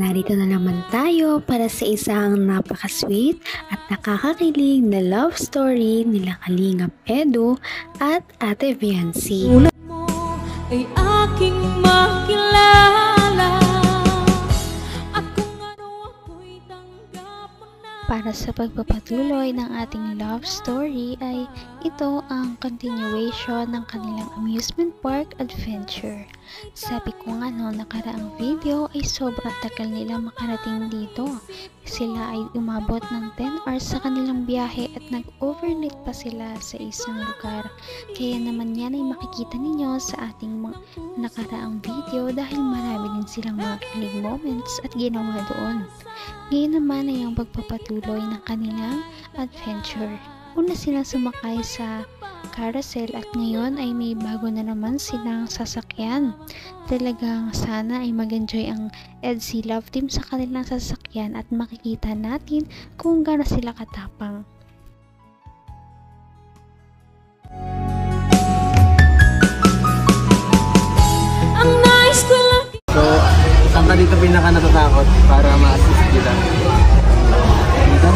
narito na naman tayo para sa isang napaka-sweet at nakakakilig na love story nila Kalingap Edu at Ate Viancy. Ulat mo ay aking makilala at kung ano ako'y tanggap mo na. Para sa pagpapatuloy ng ating love story ay ito ang continuation ng kanilang amusement park adventure. Sabi ko nga noong nakaraang video ay sobrang tagal nila makarating dito. Sila ay umabot ng 10 hours sa kanilang biyahe at nag-overnight pa sila sa isang lugar. Kaya naman yan ay makikita ninyo sa ating nakaraang video dahil marami din silang mga kilig moments at ginawa doon. Ngayon naman ay ang pagpapatuloy ng kanilang adventure. Una silang sumakay sa carousel at ngayon ay may bago na naman silang sasakyan. Talagang sana ay mag-enjoy ang EDC Love Team sa kanilang sasakyan at makikita natin kung gaano sila katapang. Ang nice ko lang. So, saan ka dito pinaka natatakot para ma-assist kita? Dito?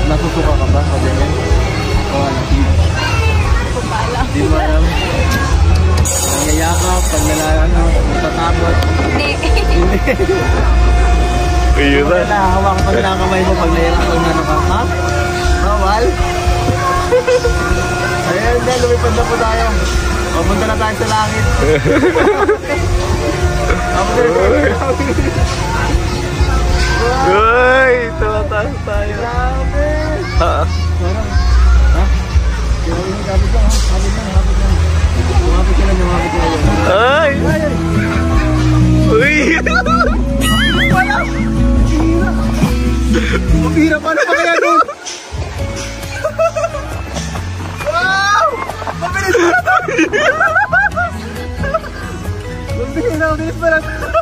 Natutuka ka ba? O ganyan? O ano? Hindi mo alam. Nangayakap, pag natatakot. Hindi. Ayun na. Hawakan pa nila ang kamay mo pag nahirap ang ano ka. Ha? Bawal? Ayan na, lumipad na po tayo. Papunta na tayo sa langit. Papunta na tayo sa langit. Uy! Tumataas tayo. Grabe! Ha? Parang, ha? Kapit lang, ha? Kapit lang, kapit lang. Lumapit ka lang, lumapit ka lang. Ay! Uy! Wala! Mapira! Paano pa kaya doon? Wow! Mabilis pa na doon! Mabilis pa na doon!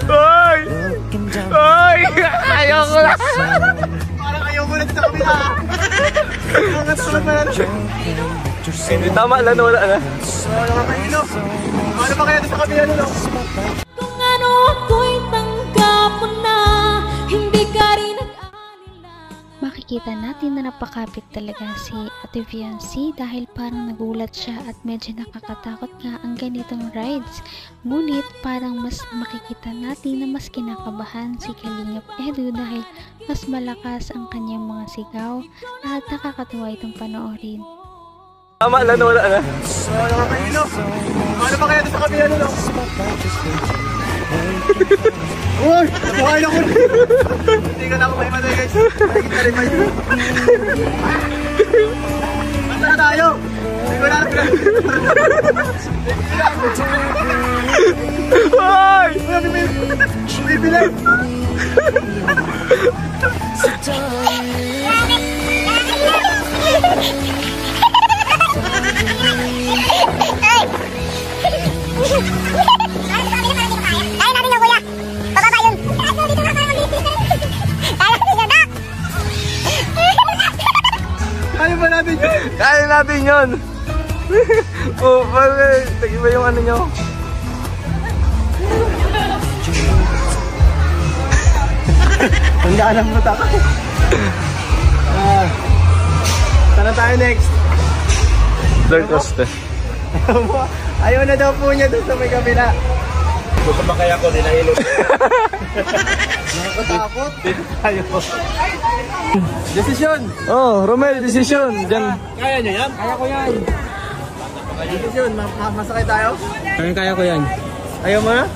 Ay! Ay! Ayoko na! Parang ayoko na sa kabila! Angat sa kabila na! Hindi tama lang, wala na. Nakakaino! Paano pa kaya sa kabila na? Kung ano ako'y tanggap mo na, hindi ka rin Makikita natin na napakapit talaga si Ate Viancy dahil parang nagulat siya at medyo nakakatakot nga ang ganitong rides. Ngunit parang mas makikita natin na mas kinakabahan si Kalingap Edu dahil mas malakas ang kanyang mga sigaw at nakakatuwa itong panoorin. Tama lang, wala na. Nakakaino! Paano pa kaya sa kabila na? Uy! Buhay na ko! Hindi ka na ako maimatay guys! Nakikita rin ba yun? Basta na tayo! Hindi ko na lang! Ay! Bibilang! Kaya ba natin yun? Kaya natin yun! Oh, bakit? Tag-iba yung ano nyo. Tandaan mo tayo. Saan tayo next? Dark Costa. Ayaw na daw po niya doon sa may kabila. Gusto ba kaya ko dinahilot? Nakakatakot. Tayo. Desisyon. Oh, Romel, decision. Diyan. Kaya niya yan? Kaya ko yan. Desisyon. Masakay tayo? Kaya ko yan. Ayaw mo na?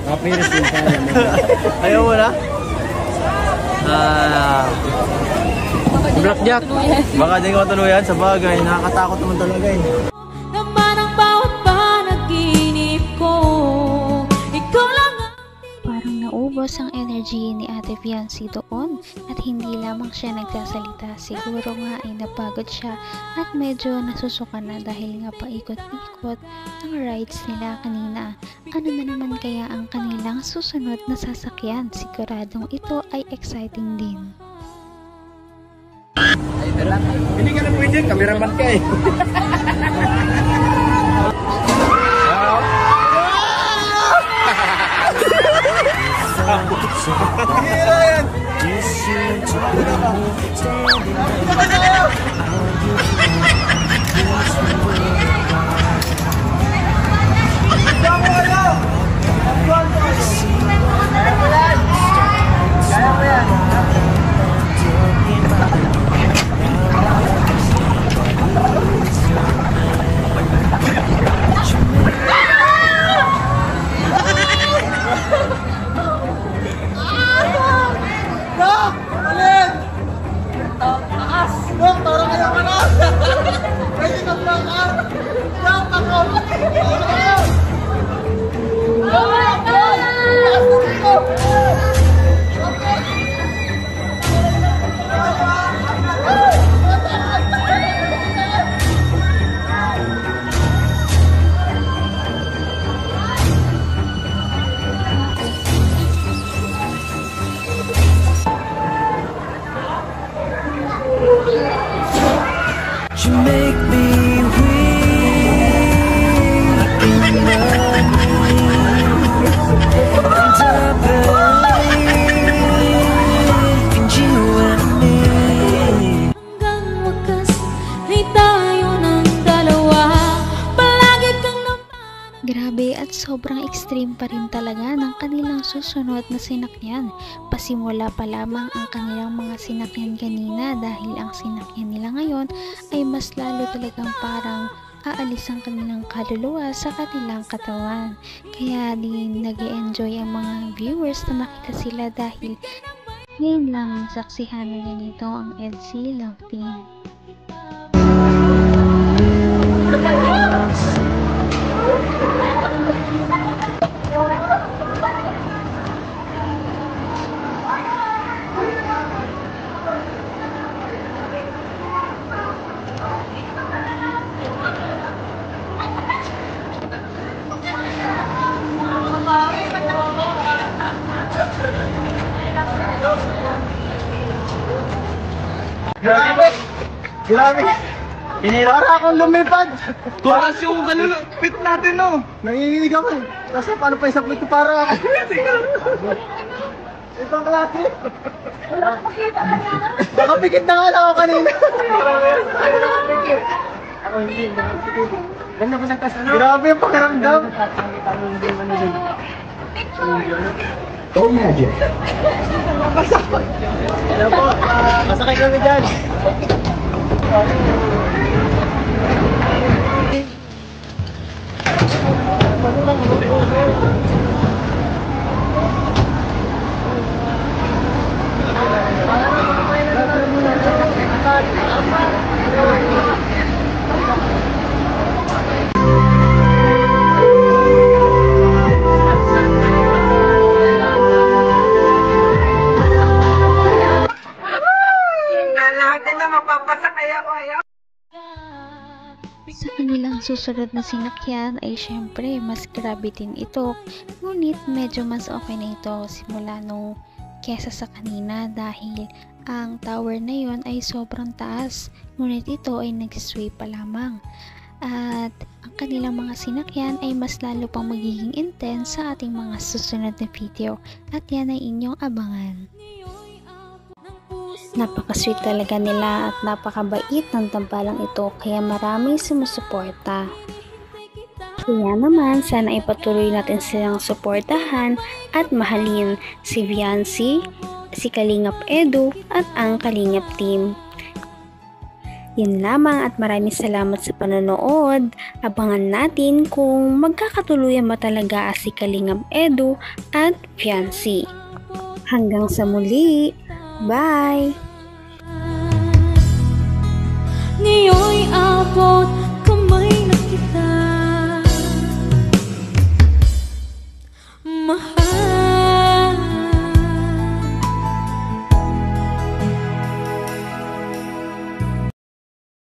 Kapiris din tayo. Ayaw mo na? Blackjack. Baka di ko matuluyan sa bagay. Nakakatakot naman talaga eh. naman ang bawat panaginip ko. Ikaw lang ang Parang naubos ang energy ni Ate Viancy doon at hindi lamang siya nagsasalita, siguro nga ay napagod siya at medyo nasusuka na dahil nga paikot-ikot ang rides nila kanina. Ano na naman kaya ang kanilang susunod na sasakyan? Siguradong ito ay exciting din. Hindi ka na pwede, cameraman ka eh. Hira yan! Kaya mo yan! You make me weak in the and I believe in you and me. Hanggang wakas ay tayo ng dalawa. Palagi kang naman. Grabe at sobrang extreme pa rin talaga ng kanilang susunod na sinakyan. Pasimula pa lamang ang kanilang mga sinakyan kanina dahil ang sinakyan nila ngayon ay mas lalo talagang parang aalis ang kanilang kaluluwa sa kanilang katawan. Kaya din nag-e-enjoy ang mga viewers na makita sila dahil ngayon lang saksihan na ganito ang EDSI Love Team. Grabe! Grabe! Para akong lumipad! Tuwas yung ganun, pit natin no. Nanginginig ako eh. Kasi paano pa isang pito para ako? Ibang klase! Nakapikit na nga lang ako kanina. Ako hindi, nakapikit. Ganda ko nagkasano. Grabe yung pakiramdam. Oh, magic. Hello po. Masakay kami dyan. Sa kanilang susunod na sinakyan ay syempre mas grabe din ito, ngunit medyo mas okay na ito simula nung kesa sa kanina dahil ang tower na yon ay sobrang taas, ngunit ito ay nagsisway pa lamang. At ang kanilang mga sinakyan ay mas lalo pang magiging intense sa ating mga susunod na video at yan ay inyong abangan. Napaka-sweet talaga nila at napakabait ng tampalang ito kaya maraming sumusuporta. Kaya naman sana ipatuloy natin silang suportahan at mahalin si Viancy, si Kalingap Edu at ang Kalingap Team. Yun lamang at maraming salamat sa panonood. Abangan natin kung magkakatuluyan ba talaga si Kalingap Edu at Viancy. Hanggang sa muli! Bye! Ngayon'y abot